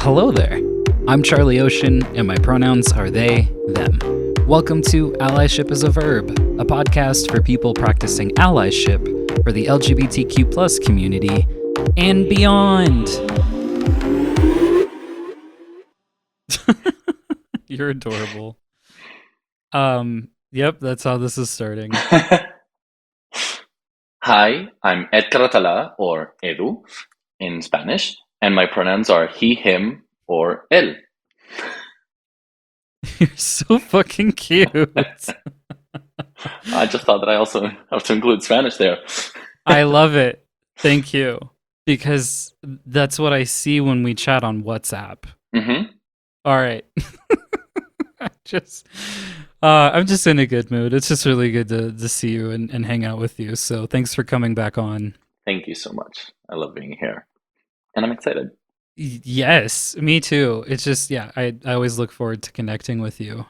Hello there. I'm Charlie Ocean, and my pronouns are they, them. Welcome to Allyship is a Verb, a podcast for people practicing allyship for the LGBTQ plus community and beyond. You're adorable. Yep, that's how this is starting. Hi, I'm Ed Carratalà, or Edu in Spanish, and my pronouns are he, him, or él. You're so fucking cute. I just thought that I also have to include Spanish there. I love it. Thank you. Because that's what I see when we chat on WhatsApp. Mm-hmm. All right. I'm just in a good mood. It's just really good to see you and hang out with you. So thanks for coming back on. Thank you so much. I love being here. And I'm excited. Yes, me too. It's just, yeah, I always look forward to connecting with you.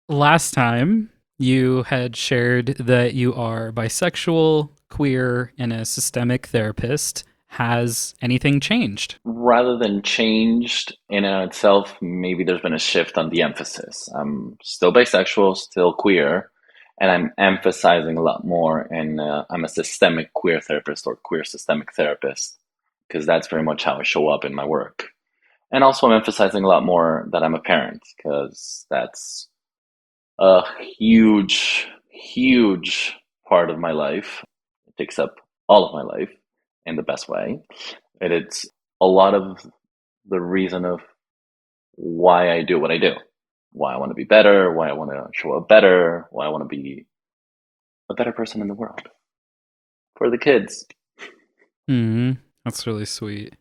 Last time, you had shared that you are bisexual, queer, and a systemic therapist. Has anything changed? Rather than changed in and of itself, maybe there's been a shift on the emphasis. I'm still bisexual, still queer, and I'm emphasizing a lot more. And I'm a systemic queer therapist or queer systemic therapist because that's very much how I show up in my work. And also, I'm emphasizing a lot more that I'm a parent because that's a huge, huge part of my life. It takes up all of my life in the best way. And it's a lot of the reason of why I do what I do, why I want to be better, why I want to show up better, why I want to be a better person in the world for the kids. That's really sweet.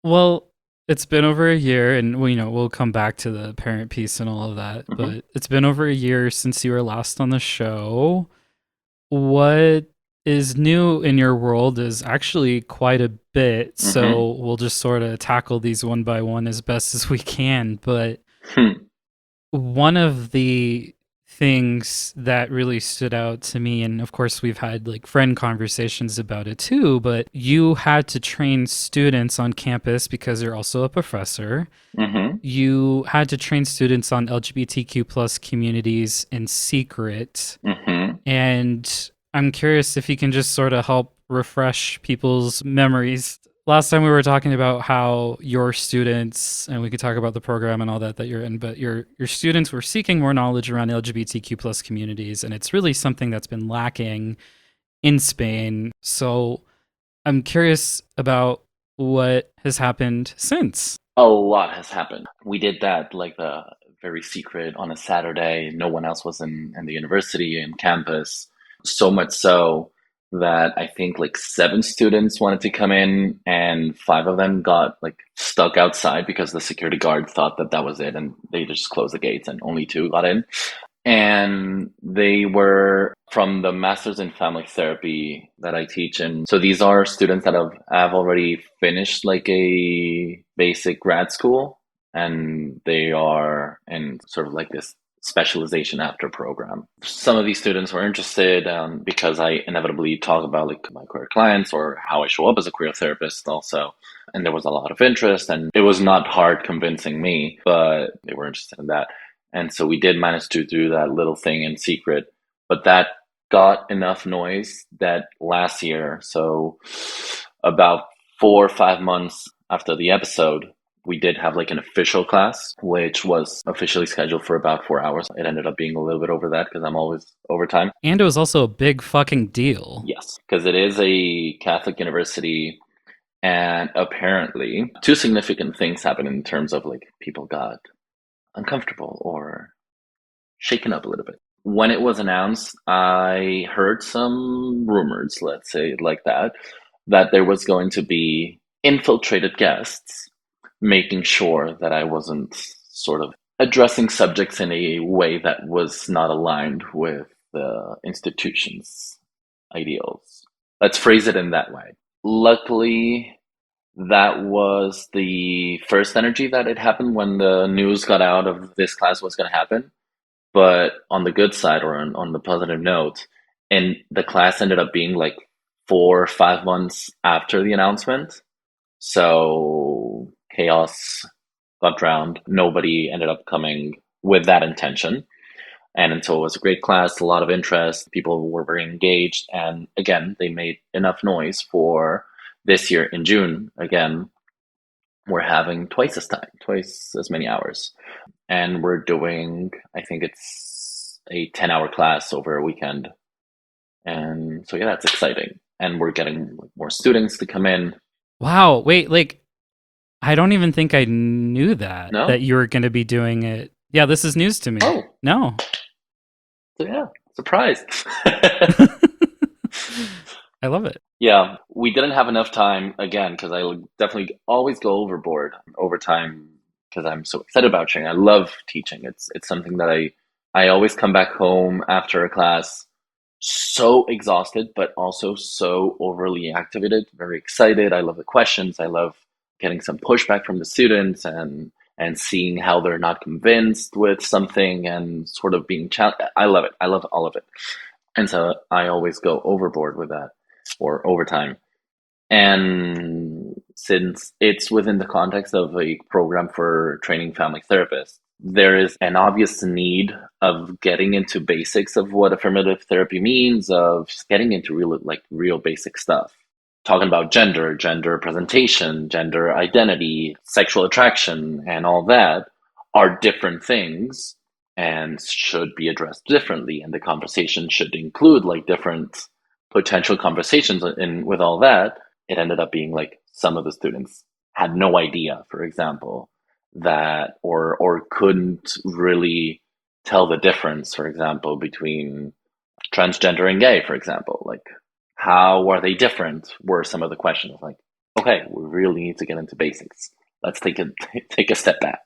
Well, it's been over a year, and we'll come back to the parent piece and all of that. Mhm. But it's been over a year since you were last on the show. What is new in your world is actually quite a bit, so we'll just sort of tackle these one by one as best as we can. But one of the things that really stood out to me, and of course we've had like friend conversations about it too, but you had to train students on campus because you're also a professor. You had to train students on LGBTQ plus communities in secret. And I'm curious if you can just sort of help refresh people's memories. Last time we were talking about how your students, and we could talk about the program and all that you're in, but your students were seeking more knowledge around LGBTQ plus communities, and it's really something that's been lacking in Spain. So I'm curious about what has happened since. A lot has happened. We did that like the very secret on a Saturday. No one else was in the university and campus. So much so that I think like 7 students wanted to come in and 5 of them got like stuck outside because the security guard thought that that was it and they just closed the gates and only 2 got in. And they were from the Masters in Family Therapy that I teach. And so these are students that have already finished like a basic grad school, and they are in sort of like this specialization after program. Some of these students were interested because I inevitably talk about like my queer clients or how I show up as a queer therapist also. And there was a lot of interest, and it was not hard convincing me, but they were interested in that. And so we did manage to do that little thing in secret, but that got enough noise that last year, so about 4 or 5 months after the episode, we did have like an official class, which was officially scheduled for about 4 hours. It ended up being a little bit over that because I'm always overtime. And it was also a big fucking deal. Yes, because it is a Catholic university. And apparently 2 significant things happened in terms of like people got uncomfortable or shaken up a little bit. When it was announced, I heard some rumors, let's say it like that there was going to be infiltrated guests making sure that I wasn't sort of addressing subjects in a way that was not aligned with the institution's ideals. Let's phrase it in that way. Luckily, that was the first energy that it happened when the news got out of this class was going to happen. But on the good side, or on the positive note, and the class ended up being like 4 or 5 months after the announcement. So chaos got drowned. Nobody ended up coming with that intention. And so it was a great class, a lot of interest. People were very engaged. And again, they made enough noise for this year in June. Again, we're having twice as time, twice as many hours. And we're doing, I think it's a 10-hour class over a weekend. And so, yeah, that's exciting. And we're getting more students to come in. Wow. Wait, like I don't even think I knew that No? you were going to be doing it. Yeah, this is news to me. Oh, No. so yeah, surprise. I love it. Yeah, we didn't have enough time again because I would definitely always go overboard over time because I'm so excited about sharing. I love teaching. It's something that I always come back home after a class so exhausted, but also so overly activated, very excited. I love the questions. I love getting some pushback from the students and seeing how they're not convinced with something and sort of being challenged. I love it. I love all of it. And so I always go overboard with that or overtime. And since it's within the context of a program for training family therapists, there is an obvious need of getting into basics of what affirmative therapy means, of just getting into real basic stuff. Talking about gender, gender presentation, gender identity, sexual attraction, and all that are different things and should be addressed differently. And the conversation should include like different potential conversations in with all that. It ended up being like some of the students had no idea, for example, that or couldn't really tell the difference, for example, between transgender and gay, for example. Like, how are they different? Were some of the questions like, okay, we really need to get into basics. Let's take a step back.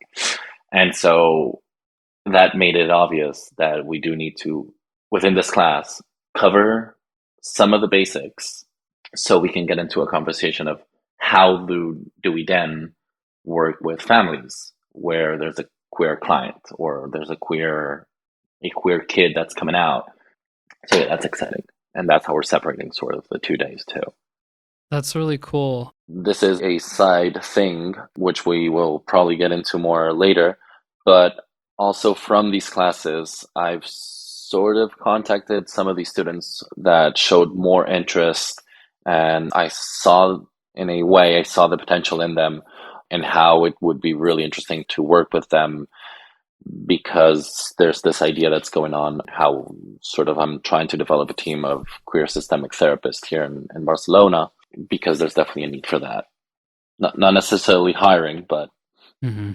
And so that made it obvious that we do need to, within this class, cover some of the basics so we can get into a conversation of how do we then work with families where there's a queer client or there's a queer kid that's coming out. So yeah, that's exciting. And that's how we're separating sort of the 2 days too. That's really cool. This is a side thing, which we will probably get into more later. But also from these classes, I've sort of contacted some of these students that showed more interest. And in a way, I saw the potential in them and how it would be really interesting to work with them because there's this idea that's going on how sort of I'm trying to develop a team of queer systemic therapists here in Barcelona because there's definitely a need for that. Not necessarily hiring, but Hmm.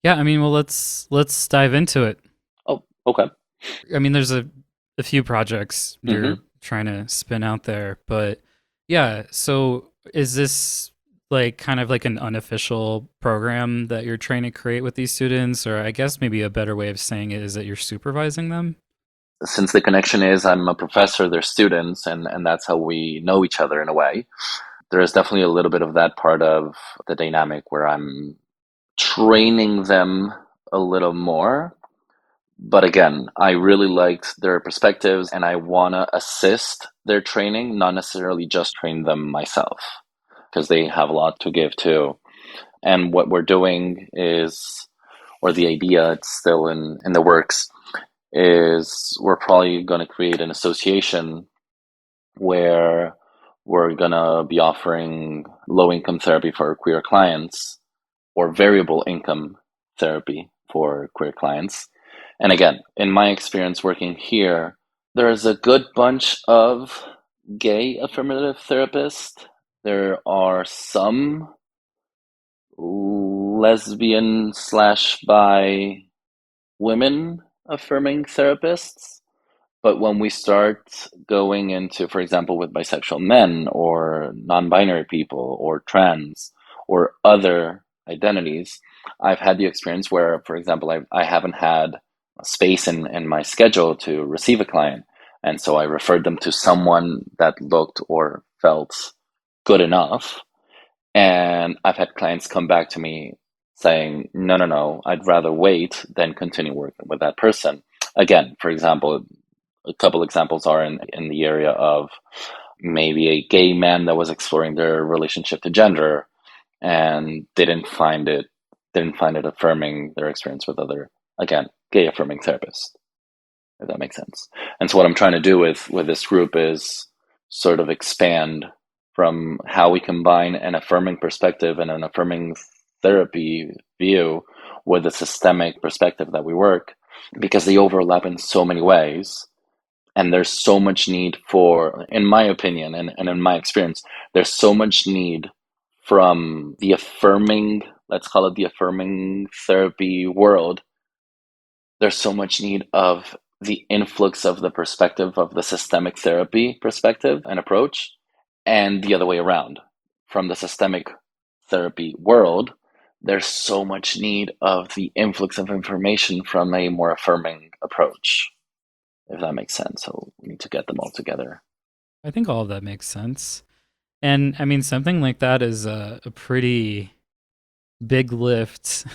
Yeah, I mean, well, let's dive into it. oh, okay. I mean, there's a few projects hmm you're trying to spin out there, but yeah. So is this like kind of like an unofficial program that you're trying to create with these students, or I guess maybe a better way of saying it is that you're supervising them? Since the connection is I'm a professor, they're students, and that's how we know each other in a way. There is definitely a little bit of that part of the dynamic where I'm training them a little more. But again, I really liked their perspectives and I want to assist their training, not necessarily just train them myself, because they have a lot to give too. And what we're doing is, or the idea, it's still in the works, is we're probably going to create an association where we're going to be offering low income therapy for queer clients or variable income therapy for queer clients. And again, in my experience working here, there's a good bunch of gay affirmative therapists. There are some lesbian slash bi women affirming therapists. But when we start going into, for example, with bisexual men or non binary people or trans or other identities, I've had the experience where, for example, I haven't had space in my schedule to receive a client. And so I referred them to someone that looked or felt good enough. And I've had clients come back to me saying, no, no, no, I'd rather wait than continue working with that person. Again, for example, a couple examples are in the area of maybe a gay man that was exploring their relationship to gender and didn't find it affirming their experience with other, again, gay affirming therapists, if that makes sense. And so what I'm trying to do with this group is sort of expand from how we combine an affirming perspective and an affirming therapy view with a systemic perspective that we work, because they overlap in so many ways. And there's so much need for, in my opinion and in my experience, there's so much need from the affirming, let's call it the affirming therapy world. There's so much need of the influx of the perspective of the systemic therapy perspective and approach, and the other way around. From the systemic therapy world, there's so much need of the influx of information from a more affirming approach, if that makes sense. So we need to get them all together. I think all of that makes sense. And I mean, something like that is a pretty big lift.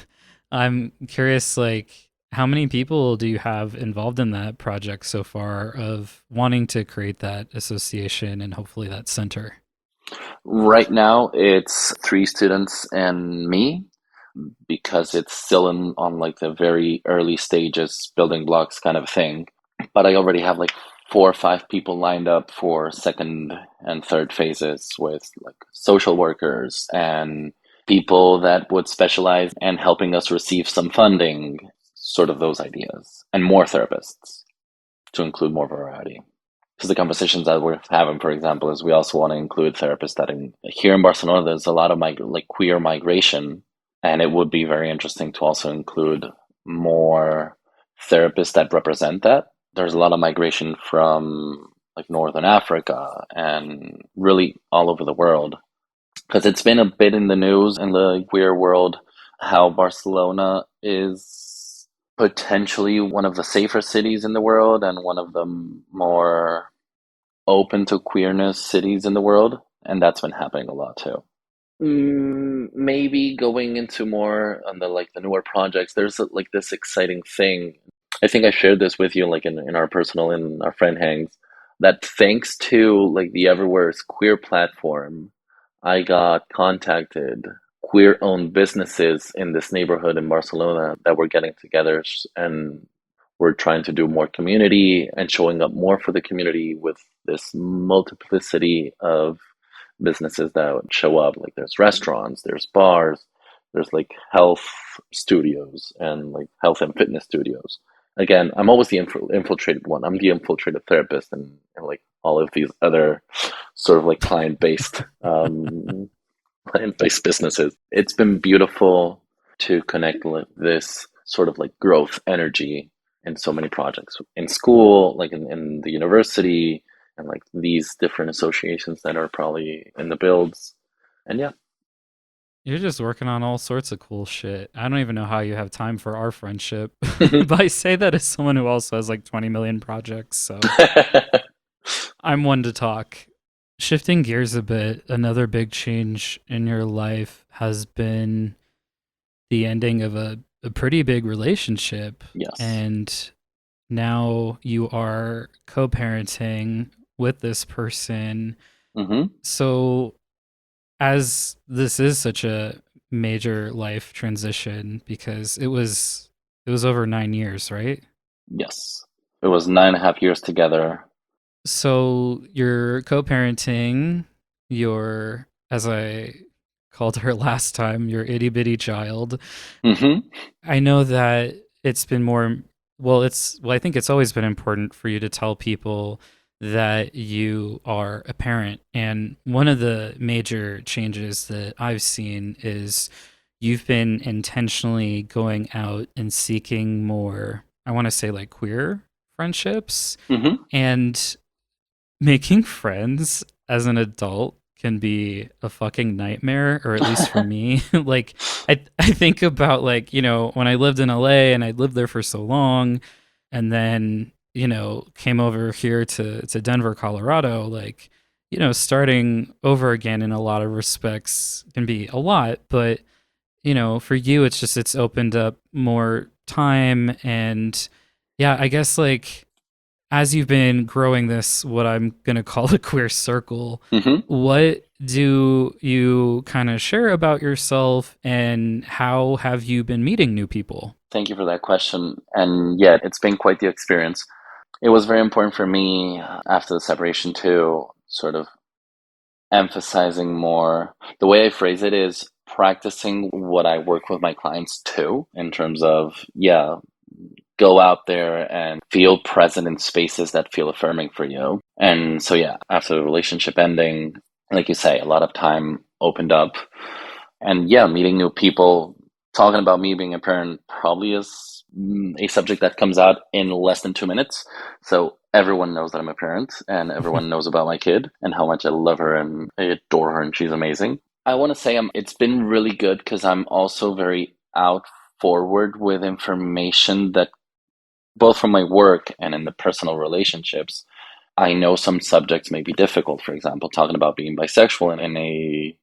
I'm curious, like, how many people do you have involved in that project so far of wanting to create that association and hopefully that center? Right now, it's three students and me, because it's still in on like the very early stages, building blocks kind of thing. But I already have like 4 or 5 people lined up for second and third phases, with like social workers and people that would specialize in helping us receive some funding, sort of those ideas, and more therapists to include more variety. Because the conversations that we're having, for example, is we also want to include therapists that here in Barcelona, there's a lot of like queer migration, and it would be very interesting to also include more therapists that represent that. There's a lot of migration from like Northern Africa and really all over the world, because it's been a bit in the news in the queer world how Barcelona is potentially one of the safer cities in the world and one of the more open to queerness cities in the world, and that's been happening a lot too. Maybe going into more on the like the newer projects, there's like this exciting thing. I think I shared this with you like in our personal, in our friend hangs, that thanks to like the Everywhere's queer platform, I got contacted queer owned businesses in this neighborhood in Barcelona that were getting together, and we're trying to do more community and showing up more for the community with this multiplicity of businesses that show up. Like there's restaurants, there's bars, there's like health studios and like health and fitness studios. Again, I'm always the infiltrated one. I'm the infiltrated therapist, and like all of these other sort of like client-based businesses. It's been beautiful to connect with this sort of like growth energy in so many projects in school, like in the university, and like these different associations that are probably in the builds. And yeah. You're just working on all sorts of cool shit. I don't even know how you have time for our friendship. But I say that as someone who also has like 20 million projects, so I'm one to talk. Shifting gears a bit, another big change in your life has been the ending of a pretty big relationship. Yes. And now you are co parenting with this person. Hmm. So, as this is such a major life transition, because it was over 9 years, right? Yes. It was 9.5 years together. So you're co-parenting your, as I called her last time, your itty bitty child. Hmm. I know that it's been more, well, I think it's always been important for you to tell people that you are a parent. And one of the major changes that I've seen is you've been intentionally going out and seeking more, I want to say like queer friendships. Hmm. And making friends as an adult can be a fucking nightmare, or at least for me. Like I think about, like, when I lived in LA and I lived there for so long, and then, came over here to Denver, Colorado, like, starting over again in a lot of respects can be a lot, but for you it's opened up more time. And yeah, I guess, like, as you've been growing this, what I'm going to call a queer circle, Hmm. what do you kind of share about yourself and how have you been meeting new people? Thank you for that question. And yeah, it's been quite the experience. It was very important for me after the separation to sort of emphasizing more. The way I phrase it is practicing what I work with my clients too, in terms of, yeah, go out there and feel present in spaces that feel affirming for you. And so, yeah, after the relationship ending, like you say, a lot of time opened up. And yeah, meeting new people, talking about me being a parent probably is a subject that comes out in less than 2 minutes. So everyone knows that I'm a parent and everyone knows about my kid and how much I love her and I adore her and she's amazing. I want to say it's been really good because I'm also very out forward with information that both from my work and in the personal relationships. I know some subjects may be difficult, for example, talking about being bisexual in a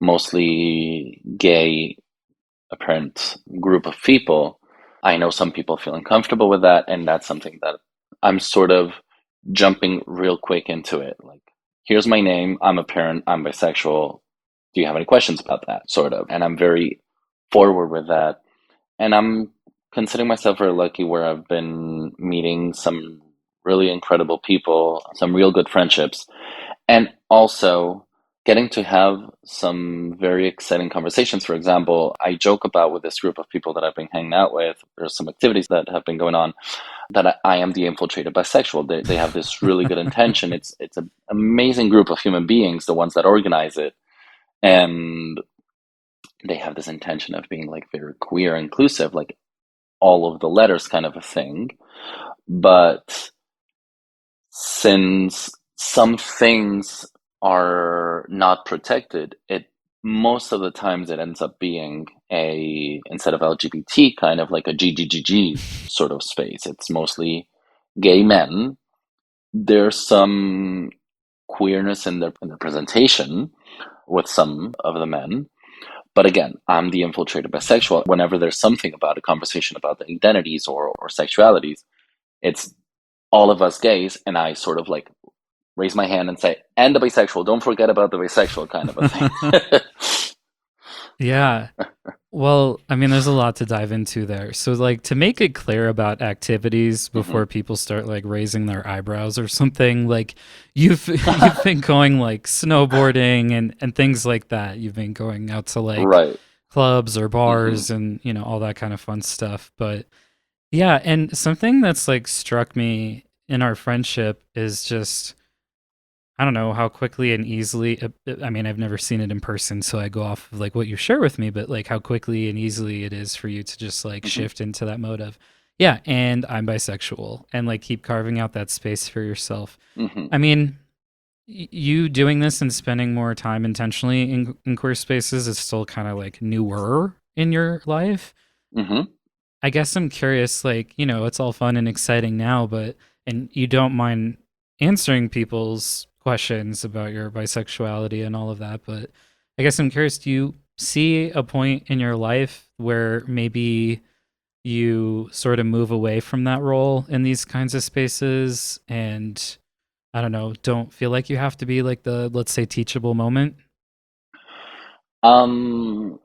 mostly gay apparent group of people. I know some people feel uncomfortable with that, and that's something that I'm sort of jumping real quick into it. Like, here's my name, I'm a parent, I'm bisexual. Do you have any questions about that? Sort of. And I'm very forward with that. And I'm considering myself very lucky where I've been meeting some really incredible people, some real good friendships, and also getting to have some very exciting conversations. For example, I joke about with this group of people that I've been hanging out with, there's some activities that have been going on that I am the infiltrated bisexual. They have this really good intention. It's an amazing group of human beings, the ones that organize it. And they have this intention of being like very queer, inclusive, like all of the letters kind of a thing. But since some things are not protected, it most of the times it ends up being a instead of LGBT kind of like a GGGG sort of space. It's mostly gay men. There's some queerness in their presentation with some of the men. But again, I'm the infiltrated bisexual. Whenever there's something about a conversation about the identities or sexualities, it's all of us gays, and I sort of like raise my hand and say, and the bisexual, don't forget about the bisexual kind of a thing. Yeah. Well, I mean, there's a lot to dive into there. So, like, to make it clear about activities Hmm. before people start like raising their eyebrows or something, like you've you've been going like snowboarding and things like that. You've been going out to like Right. clubs or Hmm. bars and all that kind of fun stuff. But yeah, and something that's like struck me in our friendship is just I don't know how quickly and easily. I mean, I've never seen it in person, so I go off of like what you share with me. But like how quickly and easily it is for you to just like Hmm. shift into that mode of, yeah, and I'm bisexual, and like keep carving out that space for yourself. Hmm. I mean, you doing this and spending more time intentionally in queer spaces is still kind of like newer in your life. Hmm. I guess I'm curious, like, it's all fun and exciting now, but, and you don't mind answering people's questions about your bisexuality and all of that, but I guess I'm curious, do you see a point in your life where maybe you sort of move away from that role in these kinds of spaces and, I don't know, don't feel like you have to be like the, let's say, teachable moment? Um,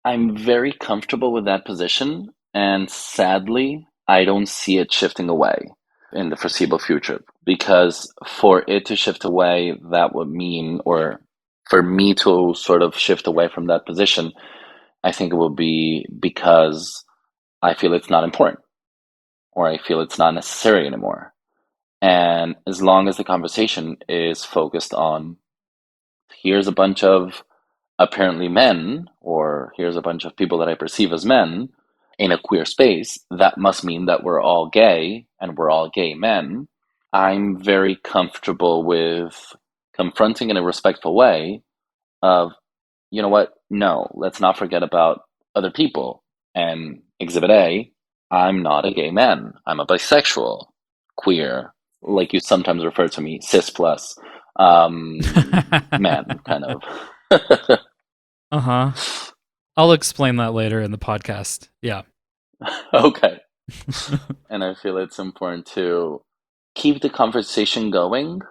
I'm very comfortable with that position, and sadly, I don't see it shifting away in the foreseeable future. Because for it to shift away, that would mean, or for me to sort of shift away from that position, I think it will be because I feel it's not important or I feel it's not necessary anymore. And as long as the conversation is focused on here's a bunch of apparently men, or here's a bunch of people that I perceive as men in a queer space, that must mean that we're all gay and we're all gay men. I'm very comfortable with confronting in a respectful way of, you know what? No, let's not forget about other people. And exhibit A, I'm not a gay man. I'm a bisexual, queer, like you sometimes refer to me, cis plus, man, kind of. Uh-huh. I'll explain that later in the podcast. Yeah. Okay. And I feel it's important to keep the conversation going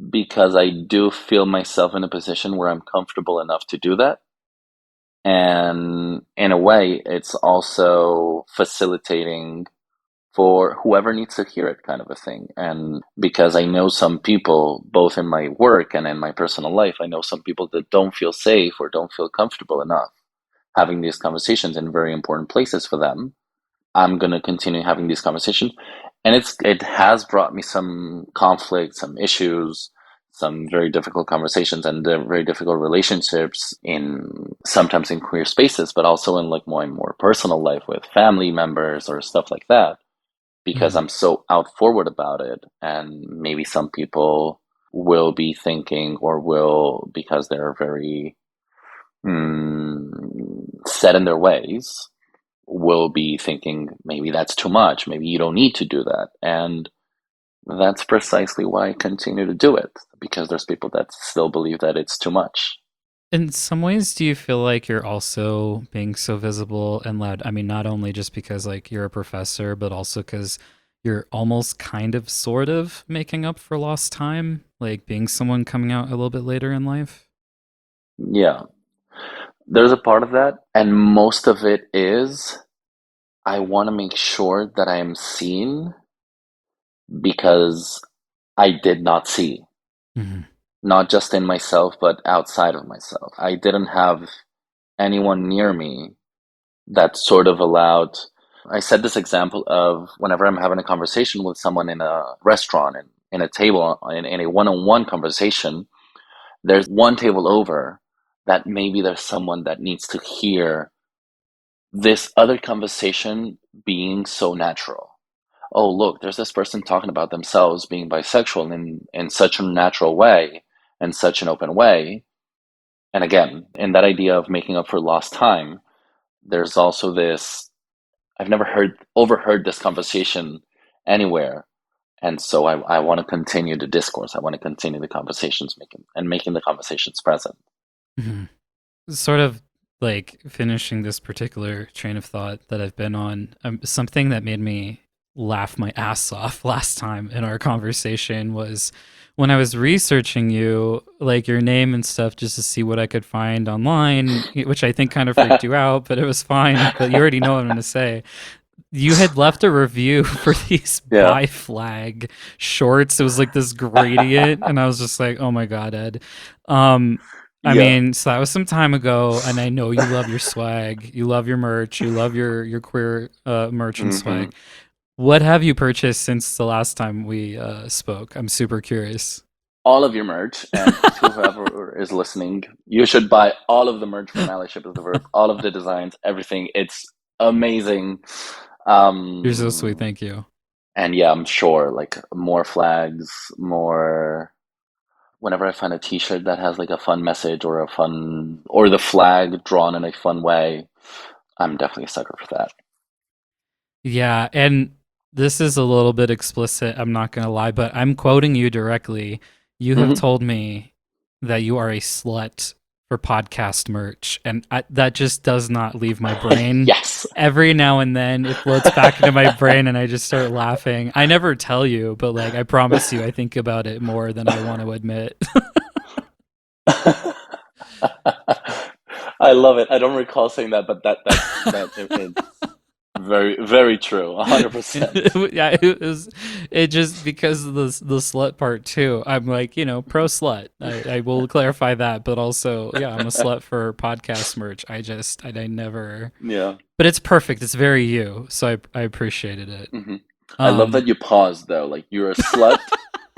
because I do feel myself in a position where I'm comfortable enough to do that. And in a way, it's also facilitating for whoever needs to hear it, kind of a thing. And because I know some people, both in my work and in my personal life, I know some people that don't feel safe or don't feel comfortable enough having these conversations in very important places for them. I'm going to continue having these conversations. And it has brought me some conflict, some issues, some very difficult conversations and very difficult relationships in sometimes in queer spaces, but also in like more personal life with family members or stuff like that, because Mhm. I'm so out forward about it. And maybe some people will be thinking or will, because they're very set in their ways, will be thinking maybe that's too much. Maybe you don't need to do that. And that's precisely why I continue to do it, because there's people that still believe that it's too much. In some ways, do you feel like you're also being so visible and loud? I mean, not only just because like you're a professor, but also because you're almost kind of sort of making up for lost time, like being someone coming out a little bit later in life. Yeah, there's a part of that. And most of it is I want to make sure that I am seen because I did not see, Hmm. not just in myself, but outside of myself. I didn't have anyone near me that sort of allowed. I said this example of whenever I'm having a conversation with someone in a restaurant and in a table, in a one on one conversation, there's one table over that maybe there's someone that needs to hear this other conversation being so natural. Oh, look, there's this person talking about themselves being bisexual in such a natural way and such an open way. And again, in that idea of making up for lost time, there's also this I've never overheard this conversation anywhere. And so I want to continue the discourse. I want to continue the conversations making the conversations present. Hmm. Sort of like finishing this particular train of thought that I've been on, something that made me laugh my ass off last time in our conversation was when I was researching you, like your name and stuff, just to see what I could find online, which I think kind of freaked you out, but it was fine. But you already know what I'm going to say. You had left a review for these Yeah. bi flag shorts. It was like this gradient, and I was just like, "Oh my god, Ed." Um, I Yeah. mean, so that was some time ago, and I know you love your swag, you love your merch, you love your queer merch and hmm swag. What have you purchased since the last time we spoke? I'm super curious. All of your merch, and to whoever is listening, you should buy all of the merch from Allyship is the Verb, all of the designs, everything. It's amazing. You're so sweet. Um, Thank you. and yeah, I'm sure like more flags, more whenever I find a t-shirt that has like a fun message or a fun or the flag drawn in a fun way, I'm definitely a sucker for that. Yeah, and this is a little bit explicit, I'm not going to lie, but I'm quoting you directly. You have hmm told me that you are a slut for podcast merch, and that just does not leave my brain. Yes. Every now and then it floats back into my brain and I just start laughing. I never tell you, but like I promise you I think about it more than I want to admit. I love it. I don't recall saying that, but it's very very true. 100%. Yeah, it just because of the slut part too. I'm like, pro slut. I will clarify that, but also, yeah, I'm a slut for podcast merch. I never, Yeah. but it's perfect. It's very you, so I appreciated it. hmm I love that Um, you paused though. Like you're a slut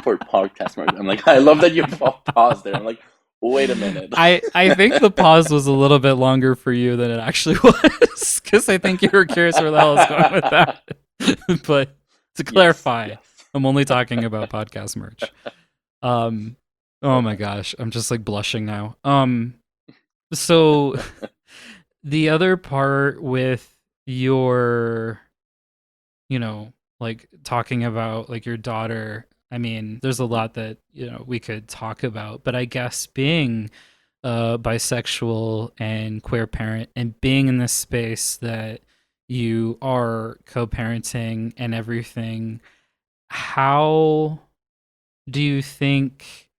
for podcast merch. I'm like, I love that you paused there. I'm like, wait a minute. I think the pause was a little bit longer for you than it actually was, because I think you were curious where the hell I was going with that. But to Yes. clarify, Yes. I'm only talking about podcast merch. Um, oh my gosh, I'm just like blushing now. So the other part with your, like talking about like your daughter, I mean, there's a lot that, we could talk about, but I guess being a bisexual and queer parent and being in this space that you are co-parenting and everything, how do you think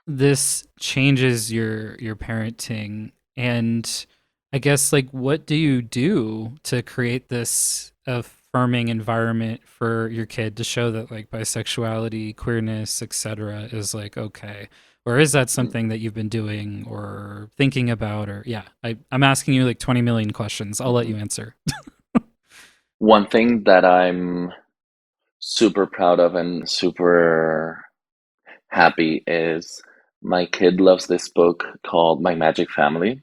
this changes your parenting? And I guess, like, what do you do to create this affirming environment for your kid to show that, like, bisexuality, queerness, etc. is like okay? Or is that something that you've been doing or thinking about? Or yeah, I'm asking you like 20 million questions. I'll let Mm-hmm. you answer. One thing that I'm super proud of and super happy is my kid loves this book called My Magic Family,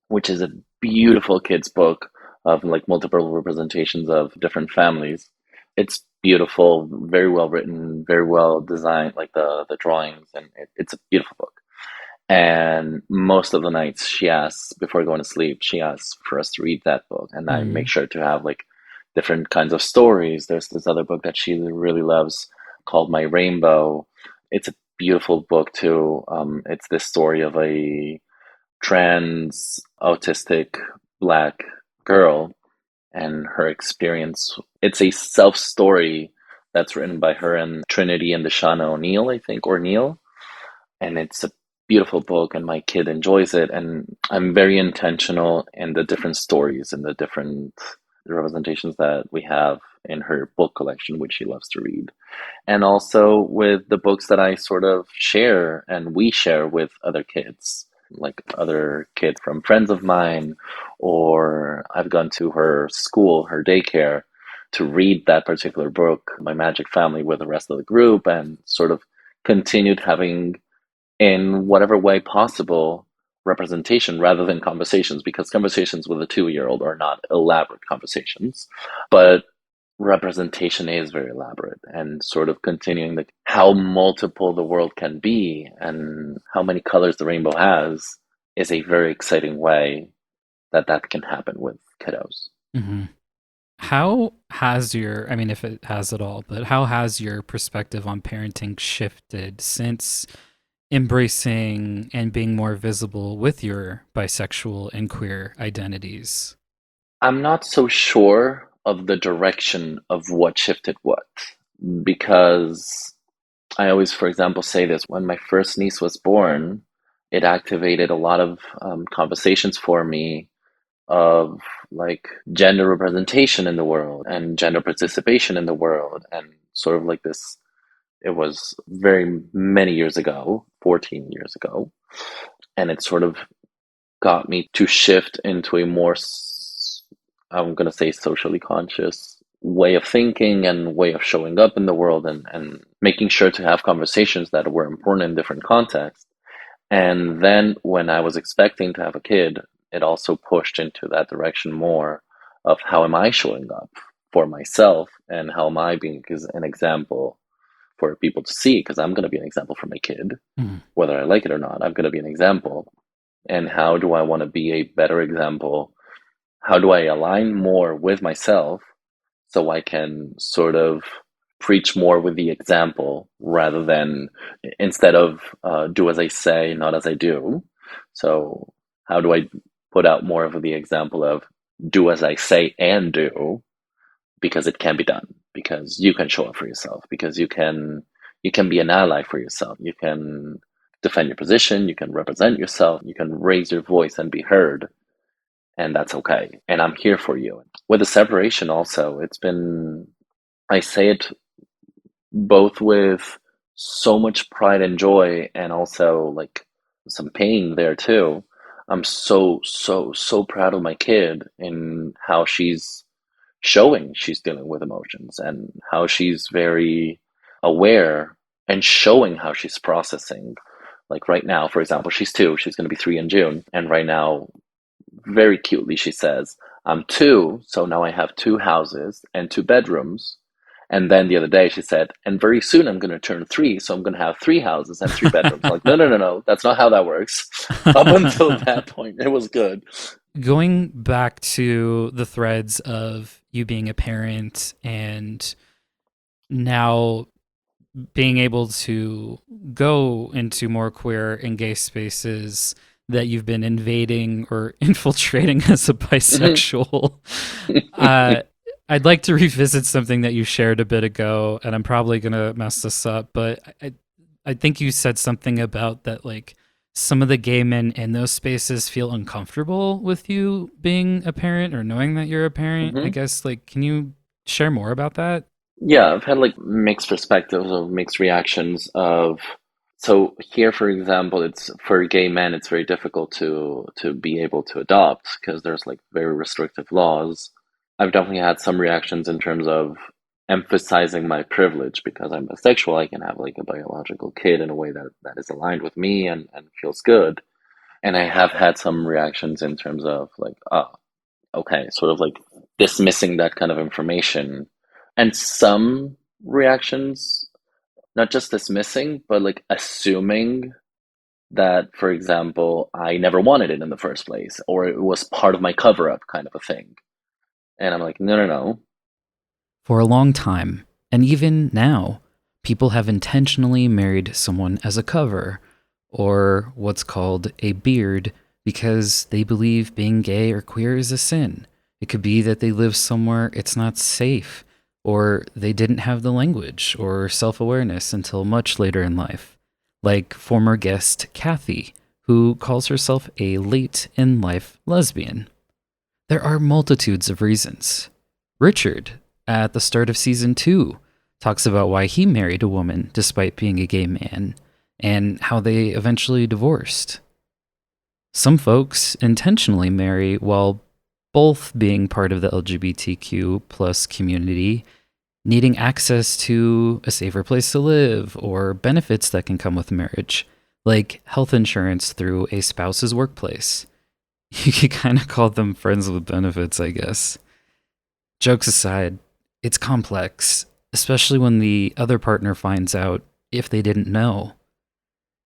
which is a beautiful kids book of like multiple representations of different families. It's beautiful, very well written, very well designed, like the drawings, and it's a beautiful book. And most of the nights she asks, before going to sleep, she asks for us to read that book. And I make Mm, sure to have like different kinds of stories. There's this other book that she really loves called My Rainbow. It's a beautiful book too. It's this story of a trans autistic black girl and her experience. It's a self story that's written by her and Trinity and Deshauna O'Neill, I think, or Neil, and it's a beautiful book and my kid enjoys it, and I'm very intentional in the different stories and the different representations that we have in her book collection, which she loves to read, and also with the books that I sort of share and we share with other kids, like other kids from friends of mine, or I've gone to her school, her daycare, to read that particular book, My Magic Family, with the rest of the group, and sort of continued having, in whatever way possible, representation rather than conversations, because conversations with a 2-year-old are not elaborate conversations, but representation is very elaborate, and sort of continuing the how multiple the world can be and how many colors the rainbow has is a very exciting way that that can happen with kiddos. hmm. How has your, I mean, if it has at all, but how has your perspective on parenting shifted since embracing and being more visible with your bisexual and queer identities? I'm not so sure of the direction of what shifted what, because I always, for example, say this: when my first niece was born, it activated a lot of conversations for me of like gender representation in the world and gender participation in the world, and sort of like this. It was very many years ago, 14 years ago, and it sort of got me to shift into a more, I'm going to say, socially conscious way of thinking and way of showing up in the world, and making sure to have conversations that were important in different contexts. And then when I was expecting to have a kid, it also pushed into that direction more of how am I showing up for myself and how am I being an example for people to see, because I'm going to be an example for my kid, Mm, whether I like it or not. I'm going to be an example. And how do I want to be a better example? How do I align more with myself so I can sort of preach more with the example rather than, instead of do as I say, not as I do. So, how do I put out more of the example of do as I say and do, because it can be done, because you can show up for yourself, because you can be an ally for yourself, you can defend your position, you can represent yourself, you can raise your voice and be heard, and that's okay. And I'm here for you. With the separation, also, it's been, I say it both with so much pride and joy, and also like some pain there too. I'm so, so, so proud of my kid in how she's showing she's dealing with emotions and how she's very aware and showing how she's processing. Like right now, for example, she's 2, she's going to be 3 in June. And right now, very cutely, she says, I'm 2, so now I have 2 houses and 2 bedrooms. And then the other day she said, and very soon I'm going to turn 3, so I'm going to have 3 houses and 3 bedrooms. Like, no, no, no, no, that's not how that works. Up until that point, it was good. Going back to the threads of you being a parent and now being able to go into more queer and gay spaces that you've been invading or infiltrating as a bisexual, uh, I'd like to revisit something that you shared a bit ago, and I'm probably gonna mess this up, but I think you said something about that, like some of the gay men in those spaces feel uncomfortable with you being a parent or knowing that you're a parent. I Hmm. guess, like, can you share more about that? Yeah, I've had like mixed perspectives of mixed reactions of so here, for example, it's for gay men, it's very difficult to be able to adopt because there's like very restrictive laws. I've definitely had some reactions in terms of emphasizing my privilege because I'm bisexual. I can have like a biological kid in a way that is aligned with me and feels good. And I have had some reactions in terms of like, oh, okay, sort of like dismissing that kind of information. And some reactions, not just dismissing, but like assuming that, for example, I never wanted it in the first place, or it was part of my cover up kind of a thing. And I'm like, no, no, no. For a long time, and even now, people have intentionally married someone as a cover, or what's called a beard, because they believe being gay or queer is a sin. It could be that they live somewhere it's not safe, or they didn't have the language or self awareness until much later in life. Like former guest Kathy, who calls herself a late in life lesbian. There are multitudes of reasons. Richard, at the start of season 2, talks about why he married a woman despite being a gay man and how they eventually divorced. Some folks intentionally marry while both being part of the LGBTQ plus community, needing access to a safer place to live or benefits that can come with marriage, like health insurance through a spouse's workplace. You could kind of call them friends with benefits, I guess. Jokes aside, it's complex, especially when the other partner finds out if they didn't know.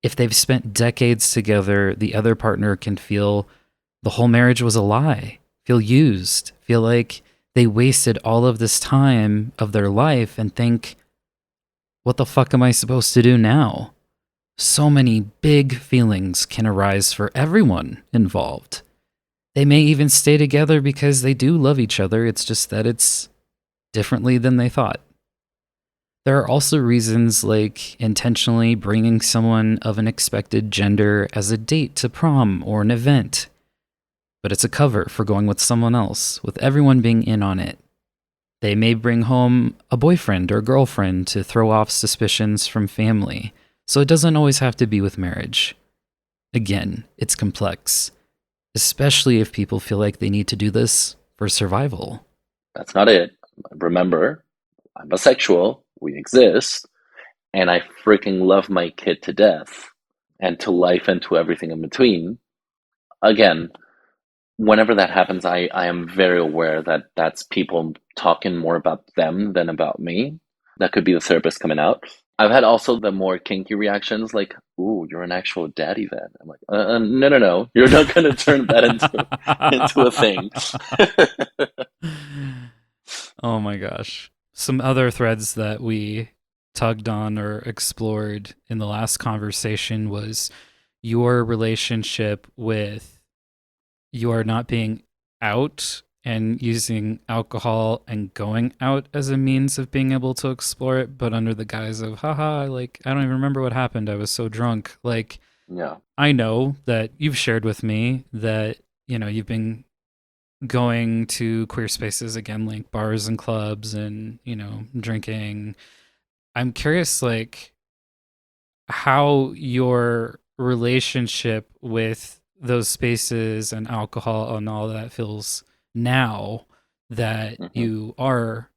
If they've spent decades together, the other partner can feel the whole marriage was a lie, feel used, feel like they wasted all of this time of their life and think, what the fuck am I supposed to do now? So many big feelings can arise for everyone involved. They may even stay together because they do love each other. It's just that it's differently than they thought. There are also reasons like intentionally bringing someone of an expected gender as a date to prom or an event, but it's a cover for going with someone else, with everyone being in on it. They may bring home a boyfriend or girlfriend to throw off suspicions from family, so it doesn't always have to be with marriage. Again, it's complex, especially if people feel like they need to do this for survival. That's not it. Remember, I'm bisexual, we exist, and I freaking love my kid to death and to life and to everything in between. Again, whenever that happens, I am very aware that that's people talking more about them than about me. That could be the therapist coming out. I've had also the more kinky reactions, like, "Ooh, you're an actual daddy then." I'm like, no, no, no, you're not going to turn that into a thing. Oh my gosh. Some other threads that we tugged on or explored in the last conversation was your relationship with your not being out and using alcohol and going out as a means of being able to explore it, but under the guise of, haha, like, I don't even remember what happened. I was so drunk. Like, Yeah. I know that you've shared with me that, you've been going to queer spaces again, like bars and clubs and, drinking. I'm curious, like, how your relationship with those spaces and alcohol and all that feels now that Hmm. you are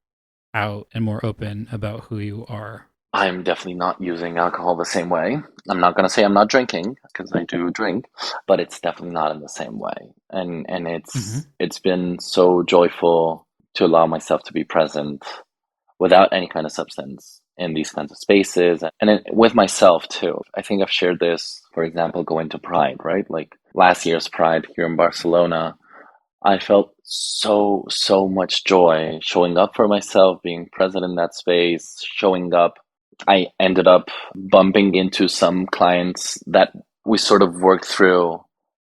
out and more open about who you are. I'm definitely not using alcohol the same way. I'm not going to say I'm not drinking because I do drink, but it's definitely not in the same way. And Mm-hmm. it's been so joyful to allow myself to be present without any kind of substance in these kinds of spaces and with myself too. I think I've shared this, for example, going to Pride, right? Like last year's Pride here in Barcelona. I felt so much joy showing up for myself, being present in that space, showing up. I ended up bumping into some clients that we sort of worked through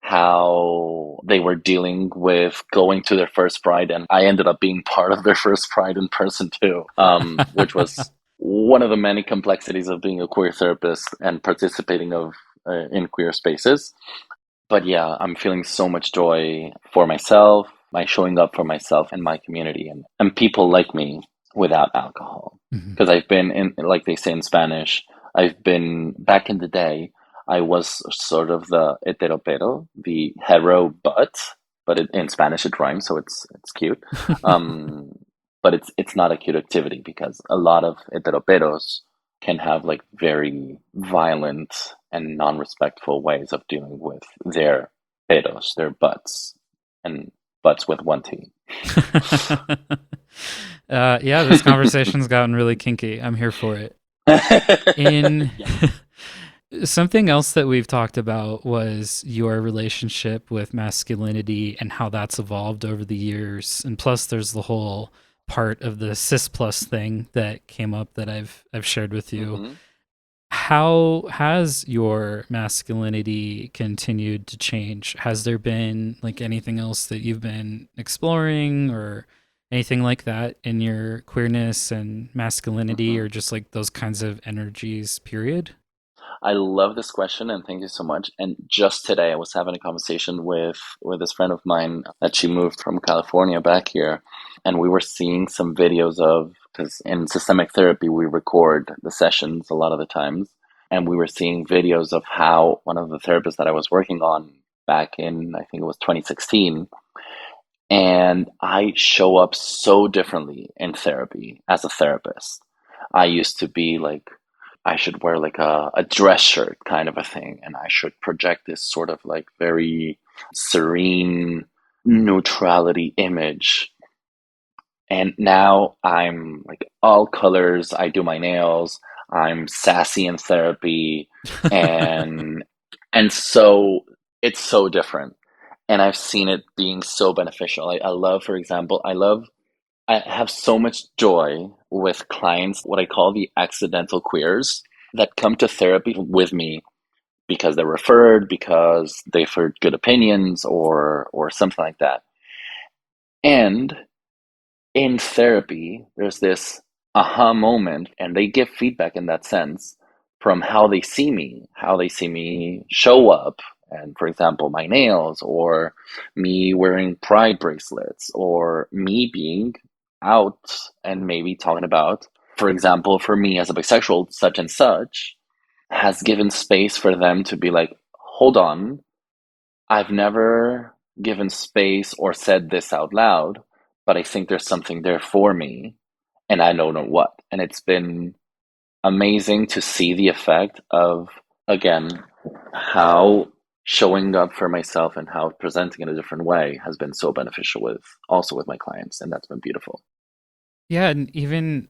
how they were dealing with going to their first pride, and I ended up being part of their first pride in person too, which was one of the many complexities of being a queer therapist and participating of in queer spaces. But yeah, I'm feeling so much joy for myself, my showing up for myself and my community, and people like me without alcohol. Mhm. Because I've been in, like they say in Spanish, I've been back in the day, I was sort of the heteropero, the hetero but in Spanish it rhymes, so it's cute. Um, but it's not a cute activity because a lot of heteroperos can have like very violent and non-respectful ways of dealing with their pedos, their butts, and butts with one T. Yeah, this conversation's gotten really kinky. I'm here for it. In Yeah. something else that we've talked about was your relationship with masculinity and how that's evolved over the years. And plus there's the whole part of the cis plus thing that came up that I've shared with you. Hmm. How has your masculinity continued to change? Has there been like anything else that you've been exploring or anything like that in your queerness and masculinity Hmm. or just like those kinds of energies, period? I love this question and thank you so much. And just today, I was having a conversation with this friend of mine that she moved from California back here, and we were seeing some videos of, because in systemic therapy we record the sessions a lot of the times, and we were seeing videos of how one of the therapists that I was working on back in, I think it was 2016, and I show up so differently in therapy as a therapist. I used to be like, I should wear like a dress shirt kind of a thing, and I should project this sort of like very serene neutrality image. And now I'm like all colors. I do my nails. I'm sassy in therapy, and so it's so different. And I've seen it being so beneficial. I love, for example, I have so much joy with clients, what I call the accidental queers, that come to therapy with me because they're referred, because they've heard good opinions, or something like that. And in therapy, there's this aha moment, and they give feedback in that sense from how they see me show up. And for example, my nails, or me wearing pride bracelets, or me being out and maybe talking about, for example, for me as a bisexual, such and such, has given space for them to be like, hold on, I've never given space or said this out loud, but I think there's something there for me, and I don't know what. And it's been amazing to see the effect of, again, how showing up for myself and how presenting in a different way has been so beneficial with also with my clients, and that's been beautiful. Yeah, and even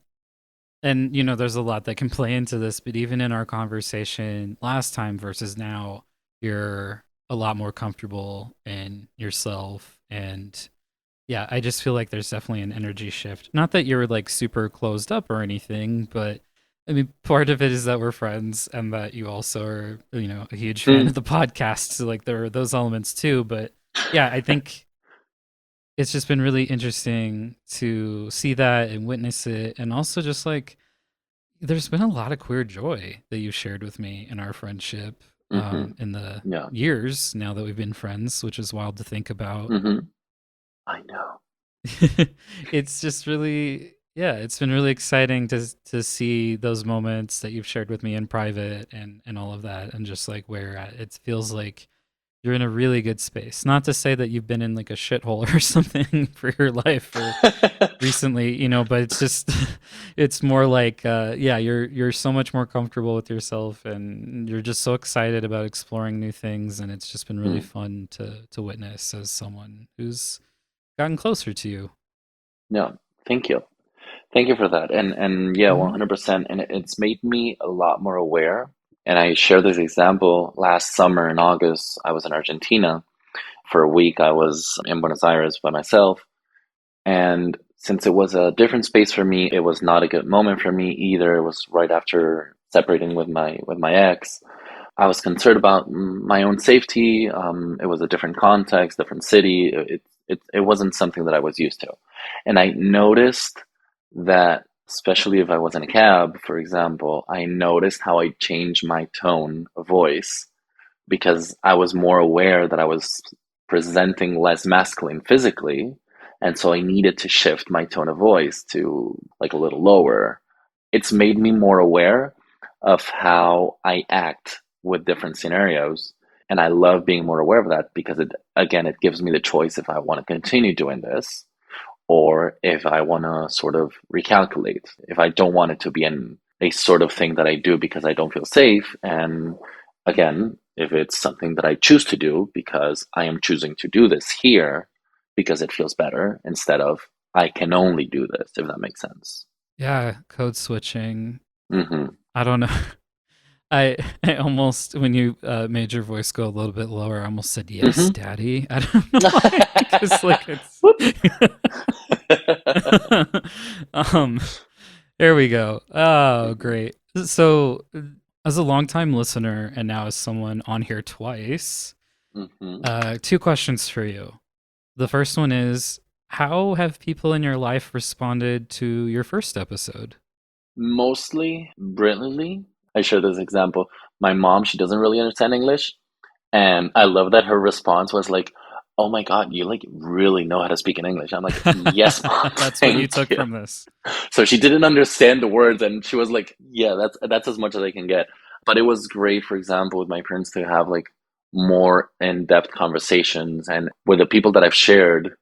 and you know, there's a lot that can play into this, but even in our conversation last time versus now, you're a lot more comfortable in yourself and yeah, I just feel like there's definitely an energy shift. Not that you're like super closed up or anything, but I mean, part of it is that we're friends and that you also are, you know, a huge fan of Mm, the podcast. So like there are those elements too. But yeah, I think it's just been really interesting to see that and witness it. And also just like there's been a lot of queer joy that you shared with me in our friendship hmm. in the Yeah. years now that we've been friends, which is wild to think about. Hmm. I know. It's just really yeah, it's been really exciting to see those moments that you've shared with me in private and all of that and just like where it feels like you're in a really good space. Not to say that you've been in like a shithole or something for your life or recently, you know, but it's just it's more like yeah, you're so much more comfortable with yourself and you're just so excited about exploring new things and it's just been really Mm, fun to witness as someone who's gotten closer to you. yeah. Thank you. Thank you for that. And yeah, Mhm. 100%. And it's made me a lot more aware. And I share this example last summer in August. I was in Argentina for a week. I was in Buenos Aires by myself. And since it was a different space for me, it was not a good moment for me either. It was right after separating with my ex. I was concerned about my own safety. It was a different context, different city. It wasn't something that I was used to. And I noticed that, especially if I was in a cab, for example, I noticed how I changed my tone of voice because I was more aware that I was presenting less masculine physically. And so I needed to shift my tone of voice to like a little lower. It's made me more aware of how I act with different scenarios. And I love being more aware of that because it gives me the choice if I want to continue doing this or if I want to sort of recalculate, if I don't want it to be a sort of thing that I do because I don't feel safe. And again, if it's something that I choose to do because I am choosing to do this here because it feels better instead of I can only do this, if that makes sense. Yeah, code switching. Hmm. I don't know. I almost when you made your voice go a little bit lower, I almost said yes, Hmm. daddy. I don't know why, because like it's. Whoop. um, there we go. Oh, great. So, as a longtime listener and now as someone on here twice, Hmm. two questions for you. The first one is, how have people in your life responded to your first episode? Mostly brilliantly. I share this example. My mom, she doesn't really understand English. And I love that her response was like, "Oh my God, you like really know how to speak in English." I'm like, "Yes, mom, That's what you thank took you." from this. So she didn't understand the words, and she was like, "Yeah, that's as much as I can get." But it was great, for example, with my parents to have like more in-depth conversations, and with the people that I've shared,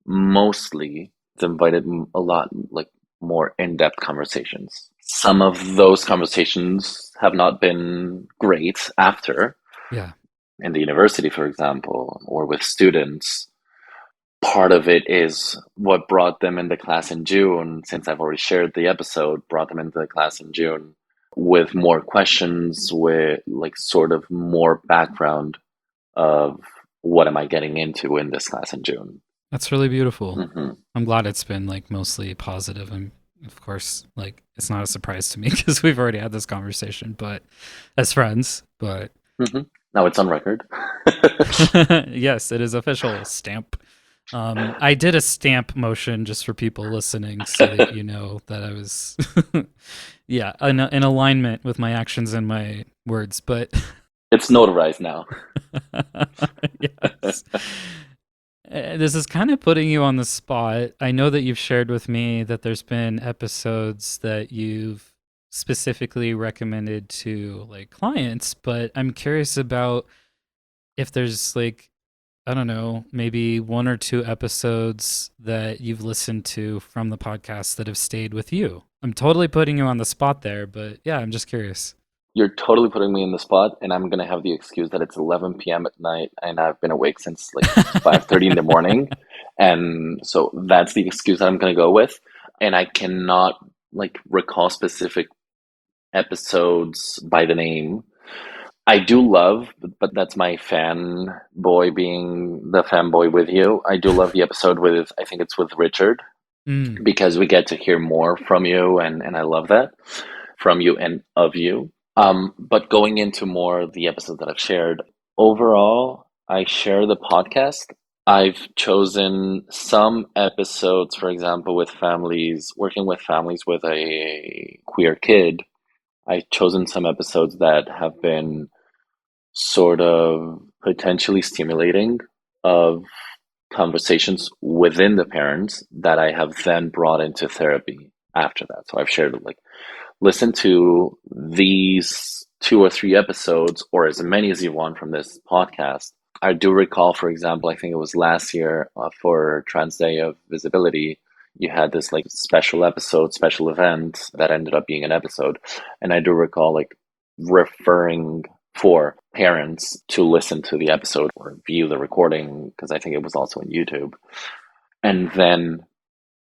mostly it's invited a lot like more in-depth conversations. Some of those conversations have not been great after Yeah. in the university, for example, or with students. Part of it is what brought them into class in June, since I've already shared the episode, brought them into the class in June with more questions, with like sort of more background of what am I getting into in this class in June. That's really beautiful. Hmm. I'm glad it's been like mostly positive, and of course, like it's not a surprise to me because we've already had this conversation, but as friends, but Hmm. Now it's on record. yes, it is official stamp. I did a stamp motion just for people listening so that you know that I was yeah, in alignment with my actions and my words, but It's notarized now. yes. This is kind of putting you on the spot. I know that you've shared with me that there's been episodes that you've specifically recommended to like clients, but I'm curious about if there's like, I don't know, maybe one or two episodes that you've listened to from the podcast that have stayed with you. I'm totally putting you on the spot there, but yeah, I'm just curious. You're totally putting me in the spot, and I'm gonna have the excuse that it's 11 p.m. at night, and I've been awake since like 5:30 in the morning, and so that's the excuse that I'm gonna go with. And I cannot like recall specific episodes by the name. I do love, but that's my fanboy being the fanboy with you. I do love the episode with, I think it's with Richard, Mm, because we get to hear more from you, and I love that from you and of you. But going into more of the episodes that I've shared, overall, I share the podcast. I've chosen some episodes, for example, with families, working with families with a queer kid. I've chosen some episodes that have been sort of potentially stimulating of conversations within the parents that I have then brought into therapy after that. So I've shared like listen to these two or three episodes or as many as you want from this podcast. I do recall, for example, I think it was last year for Trans Day of Visibility, you had this like special episode, special event that ended up being an episode. And I do recall like referring for parents to listen to the episode or view the recording because I think it was also on YouTube. And then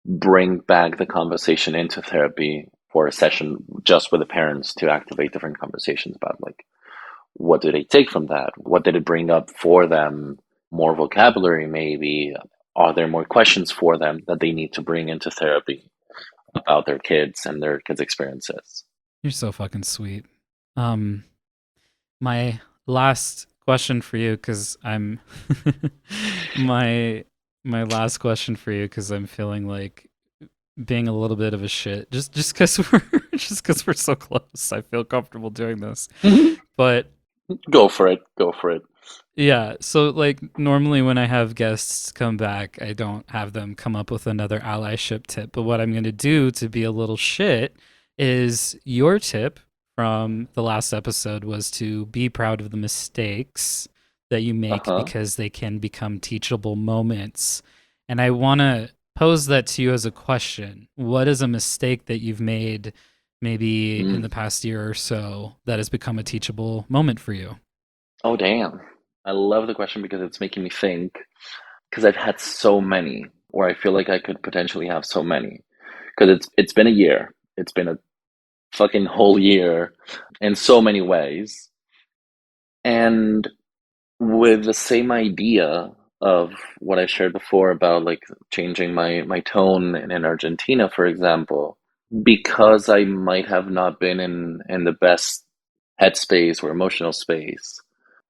bring back the conversation into therapy for a session just with the parents to activate different conversations about like what did they take from that? What did it bring up for them? More vocabulary, maybe. Are there more questions for them that they need to bring into therapy about their kids and their kids' experiences? you're so fucking sweet. Um, My last question for you, because I'm my my last question for you, because I'm feeling like being a little bit of a shit. Just because we're just because we're so close, I feel comfortable doing this. But Go for it. Go for it. yeah, so like normally when I have guests come back, I don't have them come up with another allyship tip. But what I'm going to do to be a little shit is your tip from the last episode was to be proud of the mistakes that you make Uh-huh. because they can become teachable moments. And I want to pose that to you as a question. What is a mistake that you've made maybe in Mm. the past year or so that has become a teachable moment for you? Oh, damn. I love the question because it's making me think. Because I've had so many, or I feel like I could potentially have so many. Because it's been a year. It's been a fucking whole year in so many ways. And with the same idea of what I shared before about like changing my tone in Argentina, for example, because I might have not been in the best headspace or emotional space,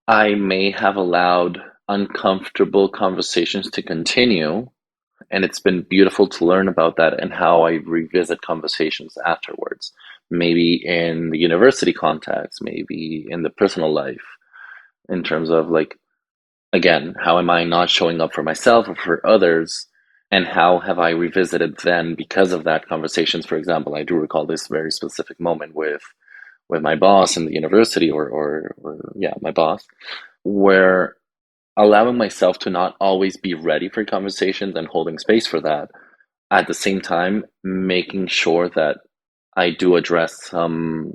I may have allowed uncomfortable conversations to continue. And it's been beautiful to learn about that and how I revisit conversations afterwards. Maybe in the university context, maybe in the personal life, in terms of like, again, how am I not showing up for myself or for others? And how have I revisited then because of that conversations? For example, I do recall this very specific moment with my boss in the university or yeah, my boss, where allowing myself to not always be ready for conversations and holding space for that, at the same time, making sure that I do address some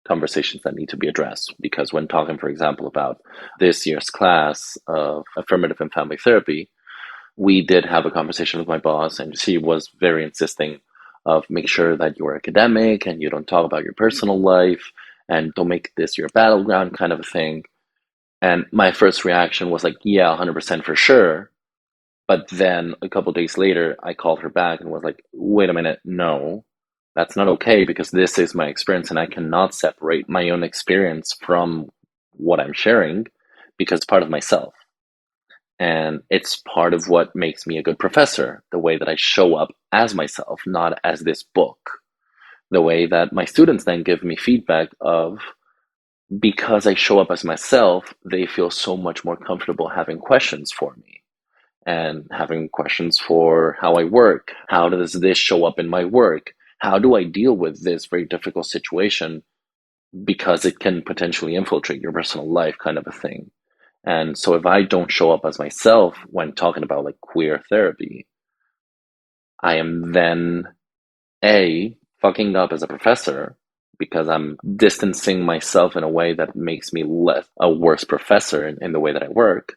conversations that need to be addressed. Because when talking, for example, about this year's class of affirmative and family therapy, we did have a conversation with my boss, and she was very insisting of make sure that you're academic and you don't talk about your personal life and don't make this your battleground kind of a thing. And my first reaction was like, yeah, 100% for sure. But then a couple days later, I called her back and was like, wait a minute, no, that's not okay because this is my experience and I cannot separate my own experience from what I'm sharing because it's part of myself. And it's part of what makes me a good professor, the way that I show up as myself, not as this book. The way that my students then give me feedback of because I show up as myself, they feel so much more comfortable having questions for me and having questions for how I work. How does this show up in my work? How do I deal with this very difficult situation because it can potentially infiltrate your personal life, kind of a thing. And so if I don't show up as myself when talking about like queer therapy, I am then A, fucking up as a professor because I'm distancing myself in a way that makes me less a worse professor in the way that I work,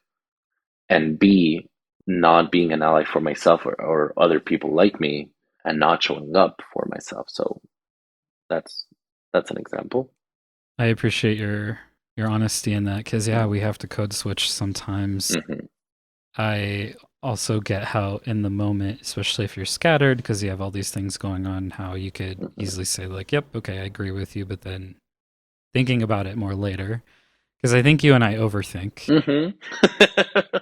and B, not being an ally for myself or other people like me and not showing up for myself. So that's that's an example. I appreciate your honesty in that because yeah, we have to code switch sometimes. Mm-hmm. I also get how in the moment, especially if you're scattered because you have all these things going on, how you could Mm-hmm. easily say like, "Yep, okay, I agree with you," but then thinking about it more later because I think you and I overthink. Mm-hmm.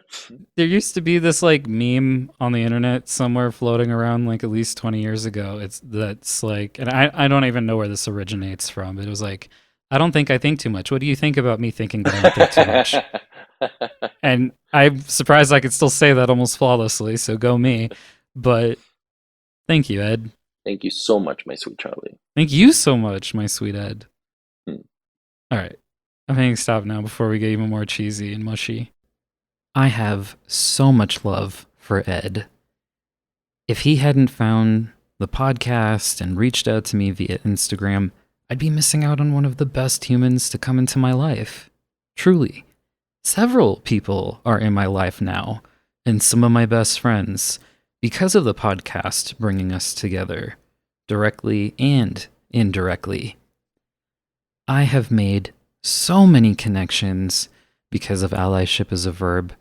There used to be this like meme on the internet somewhere floating around like at least 20 years ago. It's that's like, and I don't even know where this originates from. But it was like, I don't think I think too much. What do you think about me thinking that I don't think too much? And I'm surprised I could still say that almost flawlessly. So go me. But thank you, Ed. Thank you so much, my sweet Charlie. Thank you so much, my sweet Ed. Mm. All right. I'm hitting stop now before we get even more cheesy and mushy. I have so much love for Ed. If he hadn't found the podcast and reached out to me via Instagram, I'd be missing out on one of the best humans to come into my life. Truly. Several people are in my life now, and some of my best friends, because of the podcast bringing us together, directly and indirectly. I have made so many connections because of allyship as a verb,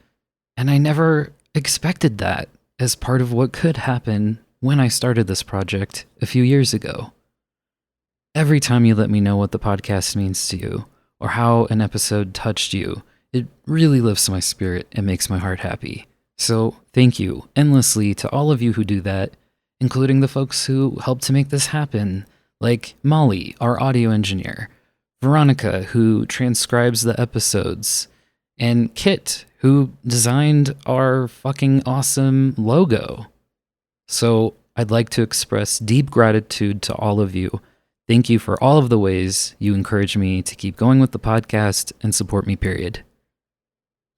and I never expected that as part of what could happen when I started this project a few years ago. Every time you let me know what the podcast means to you, or how an episode touched you, it really lifts my spirit and makes my heart happy. So thank you endlessly to all of you who do that, including the folks who helped to make this happen, like Molly, our audio engineer, Veronica, who transcribes the episodes, and Kit, who designed our fucking awesome logo. So I'd like to express deep gratitude to all of you. Thank you for all of the ways you encourage me to keep going with the podcast and support me, period.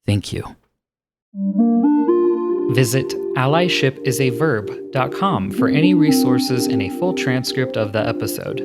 Thank you. Visit allyship.com for any resources and a full transcript of the episode.